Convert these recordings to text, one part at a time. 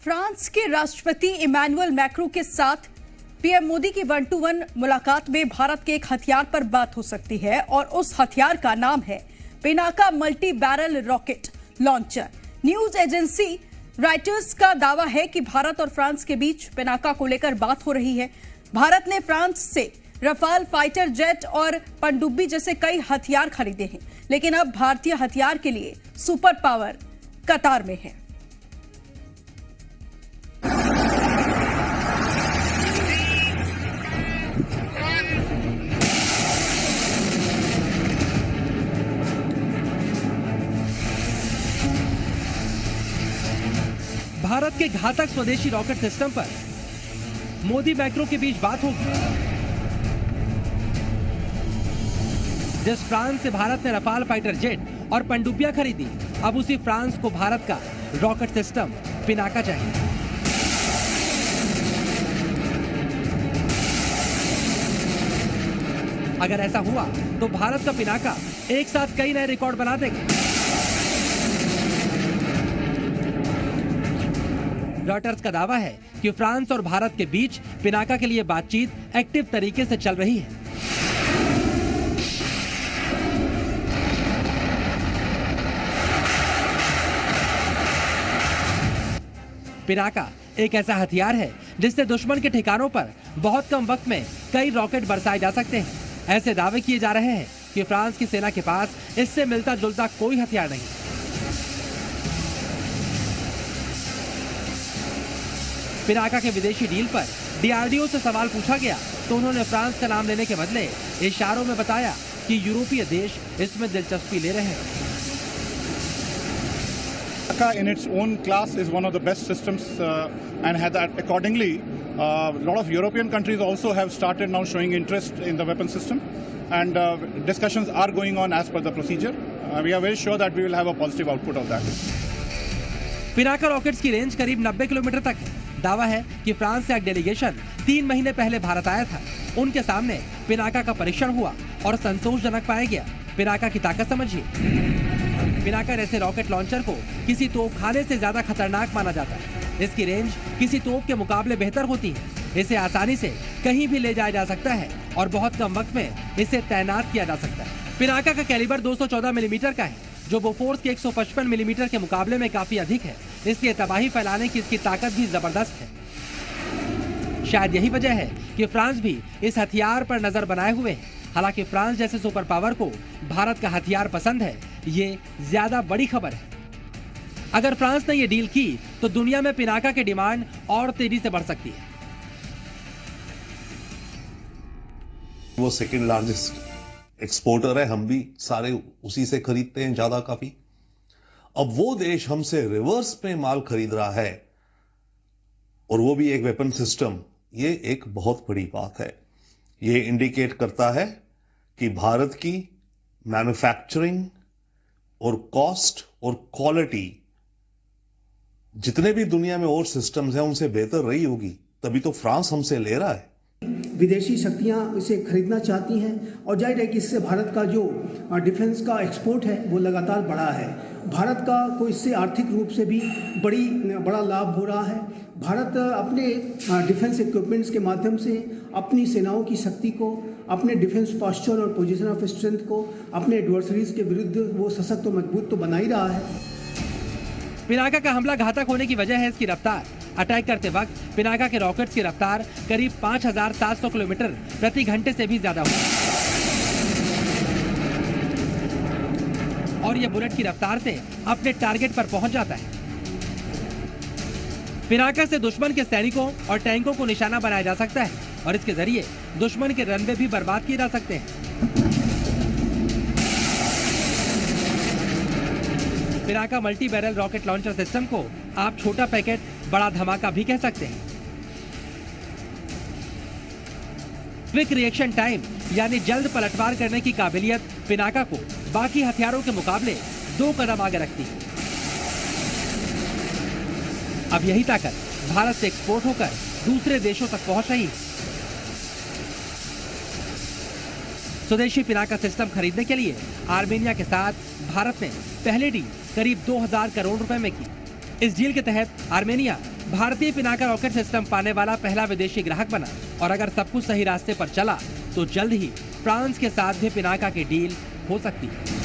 France के राष्ट्रपति Emmanuel Macron के साथ पीएम मोदी की 1-to-1 मुलाकात में भारत के एक हथियार पर बात हो सकती है और उस हथियार का नाम है Pinaka multi barrel rocket launcher. News agency Reuters का दावा है कि भारत और फ्रांस के बीच पिनाका को लेकर बात हो रही है। भारत ने फ्रांस से रफाल फाइटर जेट और पनडुब्बी जैसे कई हथियार खरीदे हैं, लेकिन अब भारतीय हथियार के लिए सुपर पावर कतार में है। भारत के घातक स्वदेशी रॉकेट सिस्टम पर मोदी मैक्रो के बीच बात होगी। जिस फ्रांस से भारत ने रफाल फाइटर जेट और पनडुब्बियां खरीदी, अब उसी फ्रांस को भारत का रॉकेट सिस्टम पिनाका चाहिए। अगर ऐसा हुआ तो भारत का पिनाका एक साथ कई नए रिकॉर्ड बना देगा। रॉयटर्स का दावा है कि फ्रांस और भारत के बीच पिनाका के लिए बातचीत एक्टिव तरीके से चल रही है। पिनाका एक ऐसा हथियार है जिससे दुश्मन के ठिकानों पर बहुत कम वक्त में कई रॉकेट बरसाए जा सकते हैं। ऐसे दावे किए जा रहे हैं कि फ्रांस की सेना के पास इससे मिलता जुलता कोई हथियार नहीं। पिनाका के विदेशी डील पर डीआरडीओ से सवाल पूछा गया तो उन्होंने फ्रांस का नाम लेने के बदले इशारों में बताया कि यूरोपीय देश इसमें दिलचस्पी ले रहे हैं। Pinaca in its own class is one of the best systems and had that accordingly. A lot of European countries also have started now showing interest in the weapon system, and discussions are going on as per the procedure. We are very sure that we will have a positive output of that. Pinaka rockets की range करीब 90 kilometre तक है। दावा है कि France से एक delegation 3 महीने पहले भारत आया था। उनके सामने पिनाका का परीक्षण हुआ और संतोषजनक पाया गया। पिनाका की ताकत समझिए। पिनाका जैसे रॉकेट लॉन्चर को किसी तोपखाने से ज्यादा खतरनाक माना जाता है। इसकी रेंज किसी तोप के मुकाबले बेहतर होती है। इसे आसानी से कहीं भी ले जाया जा सकता है और बहुत कम वक्त में इसे तैनात किया जा सकता है। पिनाका का कैलिबर 214 मिलीमीटर का है, जो बोफोर्स के 155 मिलीमीटर के मुकाबले में काफी अधिक है। इसलिए तबाही फैलाने की इसकी ताकत भी जबरदस्त है। शायद यही वजह है कि फ्रांस भी इस हथियार पर नजर बनाए हुए है। हालांकि फ्रांस जैसे सुपर पावर को भारत का हथियार पसंद है, ये ज्यादा बड़ी खबर है। अगर फ्रांस ने ये डील की तो दुनिया में पिनाका की डिमांड और तेजी से बढ़ सकती है। वो सेकंड लार्जेस्ट एक्सपोर्टर है, हम भी सारे उसी से खरीदते हैं ज्यादा काफी। अब वो देश हमसे रिवर्स पे माल खरीद रहा है और वो भी एक वेपन सिस्टम, ये एक बहुत बड़ी बात है। ये इंडिकेट करता है कि भारत की मैन्युफैक्चरिंग और कॉस्ट और क्वालिटी जितने भी दुनिया में और सिस्टम्स हैं उनसे बेहतर रही होगी, तभी तो फ्रांस हमसे ले रहा है। विदेशी शक्तियां इसे खरीदना चाहती हैं और जाहिर है कि इससे भारत का जो डिफेंस का एक्सपोर्ट है वो लगातार बढ़ा है। भारत का को इससे आर्थिक रूप से भी बड़ा लाभ हो रहा है। भारत अपने डिफेंस इक्विपमेंट्स के माध्यम से अपनी सेनाओं की शक्ति को, अपने डिफेंस पोस्चर और पोजीशन ऑफ स्ट्रेंथ को अपने एडवर्सरीज के विरुद्ध वो सशक्त और मजबूत तो बना ही रहा है। पिनाका का हमला घातक होने की वजह है इसकी रफ्तार। अटैक करते वक्त पिनाका के रॉकेट्स की रफ्तार करीब 5700 किलोमीटर प्रति घंटे से भी ज्यादा होगी और यह बुलेट की रफ्तार से अपने टारगेट पर पहुंच जाता है। पिनाका से दुश्मन के सैनिकों और टैंकों को निशाना बनाया जा सकता है और इसके जरिए दुश्मन के रनवे भी बर्बाद किए जा सकते हैं। Pinaka multi barrel rocket launcher system को आप छोटा पैकेट बड़ा धमाका भी कह सकते हैं। क्विक रिएक्शन टाइम यानी जल्द पलटवार करने की काबिलियत पिनाका को बाकी हथियारों के मुकाबले 2 कदम आगे रखती है। अब यही ताकत भारत से एक्सपोर्ट होकर दूसरे देशों तक पहुंच रही है। स्वदेशी पिनाका सिस्टम खरीदने के लिए आर्मेनिया के साथ भारत ने पहले डील करीब 2000 करोड़ रुपए में की। इस डील के तहत आर्मेनिया भारतीय पिनाका रॉकेट सिस्टम पाने वाला पहला विदेशी ग्राहक बना और अगर सब कुछ सही रास्ते पर चला तो जल्द ही फ्रांस के साथ भी पिनाका की डील हो सकती है।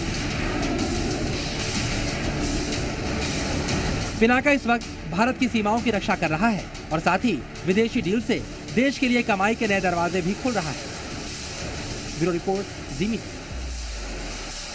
पिनाका इस वक्त भारत की सीमाओं की रक्षा कर रहा है और साथ ही विदेशी डील से देश के लिए कमाई के नए दरवाजे भी खुल रहा है। ब्यूरो रिपोर्ट, जी मीडिया।